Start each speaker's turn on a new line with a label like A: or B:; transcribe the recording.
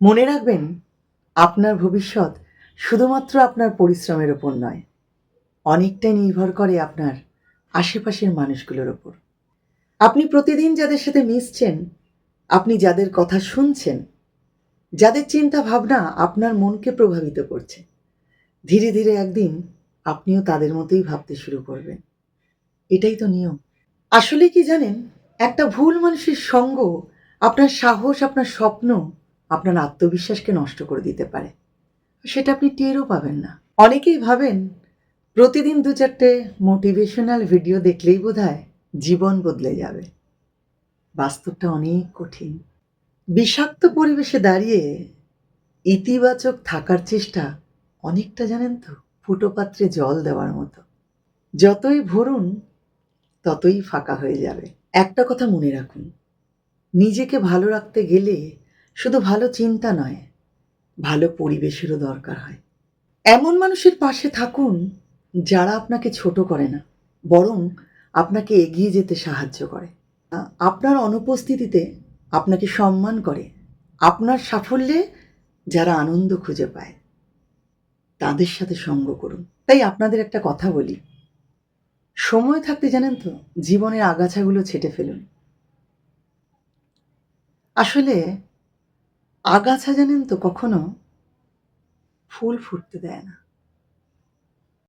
A: মনে রাখবেন, আপনার ভবিষ্যৎ শুধুমাত্র আপনার পরিশ্রমের ওপর নয়, অনেকটাই নির্ভর করে আপনার আশেপাশের মানুষগুলোর ওপর। আপনি প্রতিদিন যাদের সাথে মিশছেন, আপনি যাদের কথা শুনছেন, যাদের চিন্তা ভাবনা আপনার মনকে প্রভাবিত করছে, ধীরে ধীরে একদিন আপনিও তাদের মতোই ভাবতে শুরু করবেন। এটাই তো নিয়ম। আসলে কি জানেন, একটা ভুল মানুষের সঙ্গ আপনার সাহস, আপনার স্বপ্ন, আপনার আত্মবিশ্বাসকে নষ্ট করে দিতে পারে। সেটা আপনি টেরও পাবেন না। অনেকেই ভাবেন প্রতিদিন ২-৪টে মোটিভেশনাল ভিডিও দেখলেই বোধহয় জীবন বদলে যাবে। বাস্তবটা অনেক কঠিন। বিষাক্ত পরিবেশে দাঁড়িয়ে ইতিবাচক থাকার চেষ্টা অনেকটা জানেন তো ফুটো পাত্রে জল দেওয়ার মতো। যতই ভরুন ততই ফাঁকা হয়ে যাবে। একটা কথা মনে রাখুন, নিজেকে ভালো রাখতে গেলে শুধু ভালো চিন্তা নয়, ভালো পরিবেশেরও দরকার হয়। এমন মানুষের পাশে থাকুন যারা আপনাকে ছোট করে না, বরং আপনাকে এগিয়ে যেতে সাহায্য করে। আপনার অনুপস্থিতিতে আপনাকে সম্মান করে, আপনার সাফল্যে যারা আনন্দ খুঁজে পায় তাদের সাথে সঙ্গ করুন। তাই আপনাদের একটা কথা বলি, সময় থাকতে জানেন তো জীবনের আগাছাগুলো ছেঁটে ফেলুন। আসলে আগাছা জানেন তো কখনো ফুল ফুটতে দেয় না।